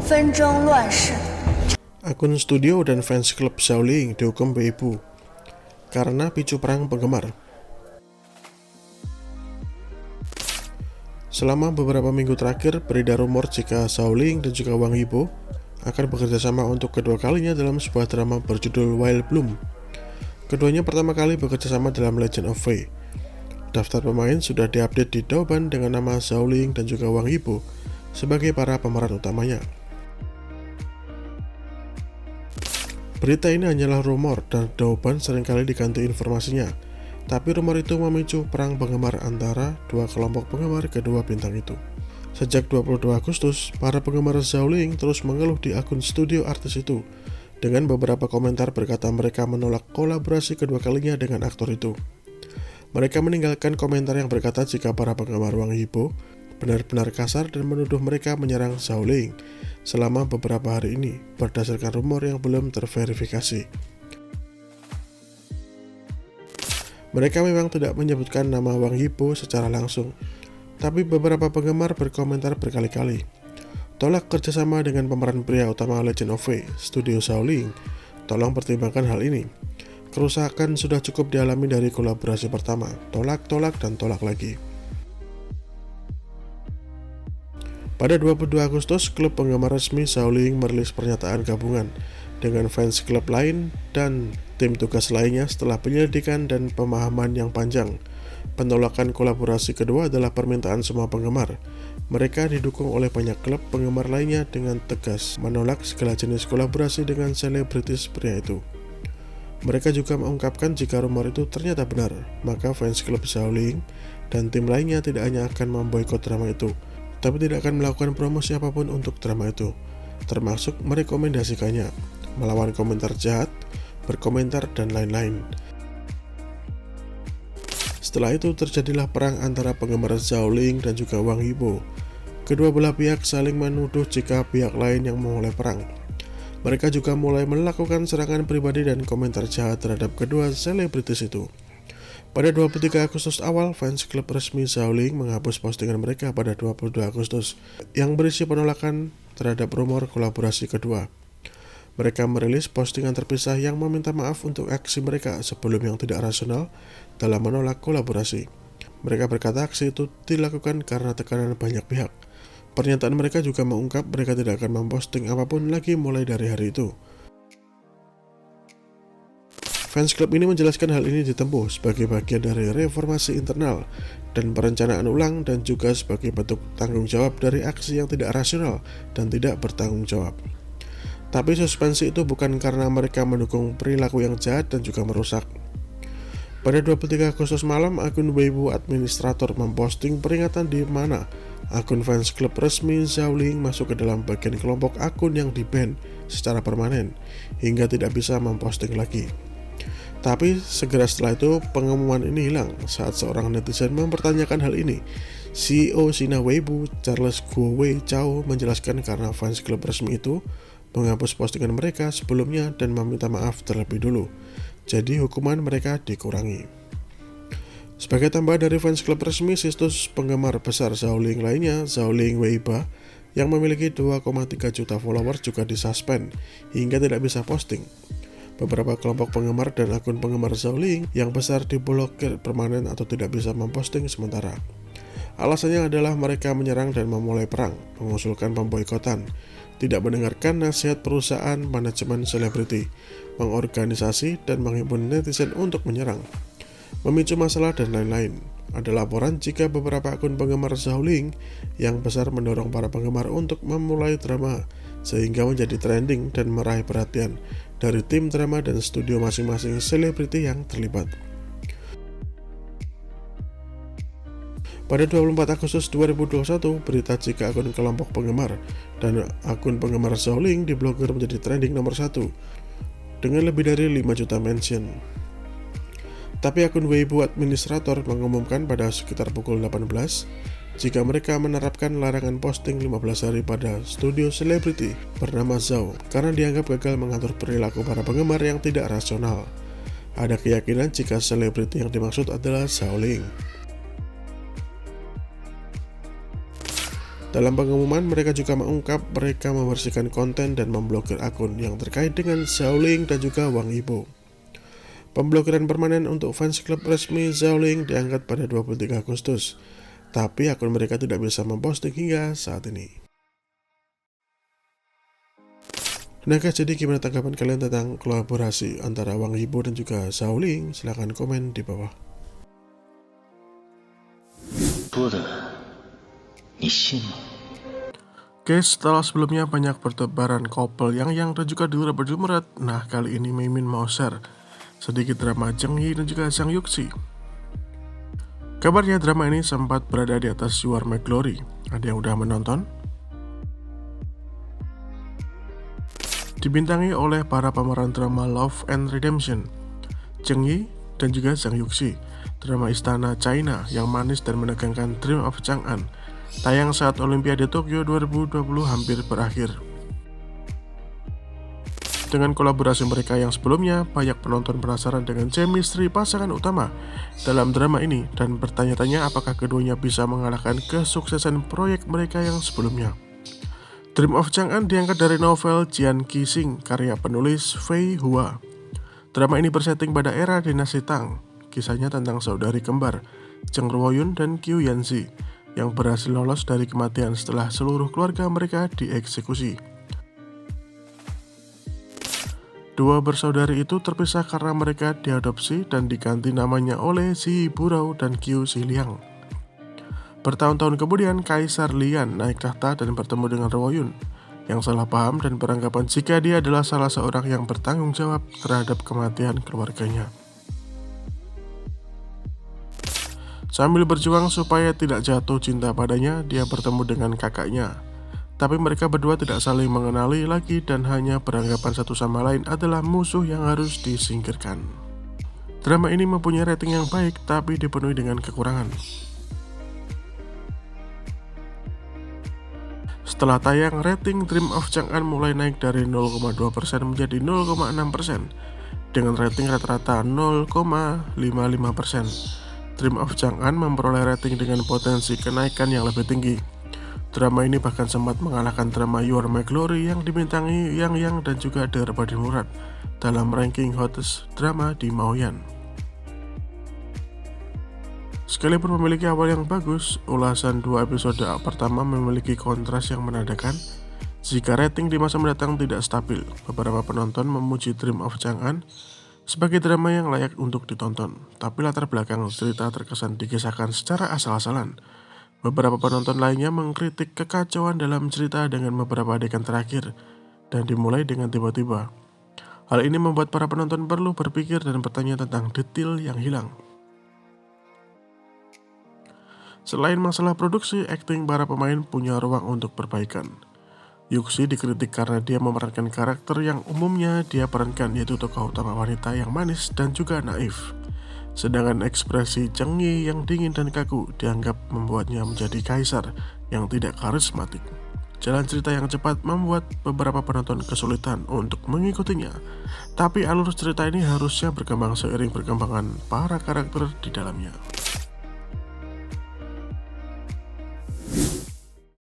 纷争乱世。 Akun studio dan fans klub Xiaoling dihukum Weibo karena picu perang penggemar. Selama beberapa minggu terakhir, beredar rumor jika Xiaoling dan juga Wang Yibo akan bekerja sama untuk kedua kalinya dalam sebuah drama berjudul Wild Bloom. Keduanya pertama kali bekerja sama dalam Legend of Fei. Daftar pemain sudah diupdate di Douban dengan nama Xiaoling dan juga Wang Yibo sebagai para pemeran utamanya. Berita ini hanyalah rumor dan Douban seringkali diganti informasinya. Tapi rumor itu memicu perang penggemar antara dua kelompok penggemar kedua bintang itu. Sejak 22 Agustus, para penggemar Xiaoling terus mengeluh di akun studio artis itu dengan beberapa komentar berkata mereka menolak kolaborasi kedua kalinya dengan aktor itu. Mereka meninggalkan komentar yang berkata jika para penggemar Wang Yibo benar-benar kasar dan menuduh mereka menyerang Xiaoling selama beberapa hari ini berdasarkan rumor yang belum terverifikasi. Mereka memang tidak menyebutkan nama Wang Yibo secara langsung, tapi beberapa penggemar berkomentar berkali-kali. Tolak kerjasama dengan pemeran pria utama Legend of Fei, studio Xiaoling. Tolong pertimbangkan hal ini. Kerusakan sudah cukup dialami dari kolaborasi pertama. Tolak, dan tolak lagi. Pada 22 Agustus, klub penggemar resmi Xiaoling merilis pernyataan gabungan dengan fans klub lain dan tim tugas lainnya setelah penyelidikan dan pemahaman yang panjang. Penolakan kolaborasi kedua adalah permintaan semua penggemar. Mereka didukung oleh banyak klub penggemar lainnya dengan tegas menolak segala jenis kolaborasi dengan selebritis pria itu. Mereka juga mengungkapkan jika rumor itu ternyata benar, maka fans klub Xiaoling dan tim lainnya tidak hanya akan memboikot drama itu, tapi tidak akan melakukan promosi apapun untuk drama itu, termasuk merekomendasikannya, melawan komentar jahat, berkomentar, dan lain-lain. Setelah itu terjadilah perang antara penggemar Xiaoling dan juga Wang Yibo. Kedua belah pihak saling menuduh jika pihak lain yang memulai perang. Mereka juga mulai melakukan serangan pribadi dan komentar jahat terhadap kedua selebritis itu. Pada 23 Agustus awal, fans klub resmi Xiaoling menghapus postingan mereka pada 22 Agustus yang berisi penolakan terhadap rumor kolaborasi kedua. Mereka merilis postingan terpisah yang meminta maaf untuk aksi mereka sebelum yang tidak rasional dalam menolak kolaborasi. Mereka berkata aksi itu dilakukan karena tekanan banyak pihak. Pernyataan mereka juga mengungkap mereka tidak akan memposting apapun lagi mulai dari hari itu. Fans klub ini menjelaskan hal ini ditempuh sebagai bagian dari reformasi internal dan perencanaan ulang dan juga sebagai bentuk tanggung jawab dari aksi yang tidak rasional dan tidak bertanggung jawab. Tapi suspensi itu bukan karena mereka mendukung perilaku yang jahat dan juga merusak. Pada 23 Agustus malam, akun Weibo administrator memposting peringatan di mana akun fans klub resmi Xiaoling masuk ke dalam bagian kelompok akun yang di-ban secara permanen hingga tidak bisa memposting lagi. Tapi segera setelah itu pengumuman ini hilang saat seorang netizen mempertanyakan hal ini. CEO Sina Weibo, Charles Guowei Chao, menjelaskan karena fans klub resmi itu menghapus postingan mereka sebelumnya dan meminta maaf terlebih dulu. Jadi hukuman mereka dikurangi. Sebagai tambahan dari fans klub resmi, situs penggemar besar Xiaoling lainnya, Xiaoling Weiba, yang memiliki 2,3 juta followers juga disuspend hingga tidak bisa posting. Beberapa kelompok penggemar dan akun penggemar Xiaoling yang besar diblokir permanen atau tidak bisa memposting sementara. Alasannya adalah mereka menyerang dan memulai perang, mengusulkan pemboikotan, tidak mendengarkan nasihat perusahaan, manajemen selebriti, mengorganisasi dan menghimpun netizen untuk menyerang, memicu masalah dan lain-lain. Ada laporan jika beberapa akun penggemar Xiaoling yang besar mendorong para penggemar untuk memulai drama sehingga menjadi trending dan meraih perhatian dari tim drama dan studio masing-masing selebriti yang terlibat. Pada 24 Agustus 2021, berita jika akun kelompok penggemar dan akun penggemar Xiaoling diblokir menjadi trending nomor 1 dengan lebih dari 5 juta mention. Tapi akun Weibo administrator mengumumkan pada sekitar pukul 18 jika mereka menerapkan larangan posting 15 hari pada studio selebriti bernama Zhao karena dianggap gagal mengatur perilaku para penggemar yang tidak rasional. Ada keyakinan jika selebriti yang dimaksud adalah Xiaoling. Dalam pengumuman, mereka juga mengungkap mereka membersihkan konten dan memblokir akun yang terkait dengan Xiaoling dan juga Wang Yibo. Pemblokiran permanen untuk fans klub resmi Xiaoling diangkat pada 23 Agustus, tapi akun mereka tidak bisa memposting hingga saat ini. Nah guys, jadi gimana tanggapan kalian tentang kolaborasi antara Wang Yibo dan juga Xiaoling? Silahkan komen di bawah. Guys, setelah sebelumnya banyak bertebaran couple Yang dan juga Dura berjumerat, nah kali ini Mimin mau share sedikit drama Zheng Yi dan juga Zhang Yuxi. Kabarnya drama ini sempat berada di atas You Are My Glory. Ada yang udah menonton? Dibintangi oleh para pemeran drama Love and Redemption, Zheng Yi dan juga Zhang Yuxi. Drama istana China yang manis dan menegangkan Dream of Chang'an tayang saat Olimpiade Tokyo 2020 hampir berakhir. Dengan kolaborasi mereka yang sebelumnya, banyak penonton penasaran dengan chemistry pasangan utama dalam drama ini dan bertanya-tanya apakah keduanya bisa mengalahkan kesuksesan proyek mereka yang sebelumnya. Dream of Chang'an diangkat dari novel Jian Qixing karya penulis Fei Hua. Drama ini bersetting pada era dinasti Tang. Kisahnya tentang saudari kembar Zheng Ruoyun dan Qiu Yanzi yang berhasil lolos dari kematian setelah seluruh keluarga mereka dieksekusi. Dua bersaudari itu terpisah karena mereka diadopsi dan diganti namanya oleh Xi Burou dan Qiu Xiliang. Bertahun-tahun kemudian, Kaisar Lian naik tahta dan bertemu dengan Ruoyun yang salah paham dan beranggapan jika dia adalah salah seorang yang bertanggung jawab terhadap kematian keluarganya. Sambil berjuang supaya tidak jatuh cinta padanya, dia bertemu dengan kakaknya. Tapi mereka berdua tidak saling mengenali lagi dan hanya beranggapan satu sama lain adalah musuh yang harus disingkirkan. Drama ini mempunyai rating yang baik tapi dipenuhi dengan kekurangan. Setelah tayang, rating Dream of Chang'an mulai naik dari 0,2% menjadi 0,6% dengan rating rata-rata 0,55%. Dream of Chang'an memperoleh rating dengan potensi kenaikan yang lebih tinggi. Drama ini bahkan sempat mengalahkan drama You Are My Glory yang dibintangi Yang dan juga Derbadi Murad dalam ranking hottest drama di Maoyan. Sekalipun memiliki awal yang bagus, ulasan 2 episode pertama memiliki kontras yang menandakan jika rating di masa mendatang tidak stabil. Beberapa penonton memuji Dream of Chang'an sebagai drama yang layak untuk ditonton, tapi latar belakang cerita terkesan dikisahkan secara asal-asalan. Beberapa penonton lainnya mengkritik kekacauan dalam cerita dengan beberapa adegan terakhir dan dimulai dengan tiba-tiba. Hal ini membuat para penonton perlu berpikir dan bertanya tentang detail yang hilang. Selain masalah produksi, akting para pemain punya ruang untuk perbaikan. Yuxi dikritik karena dia memerankan karakter yang umumnya dia perankan, yaitu tokoh utama wanita yang manis dan juga naif. Sedangkan ekspresi Zheng Yi yang dingin dan kaku dianggap membuatnya menjadi kaisar yang tidak karismatik. Jalan cerita yang cepat membuat beberapa penonton kesulitan untuk mengikutinya. Tapi alur cerita ini harusnya berkembang seiring perkembangan para karakter di dalamnya.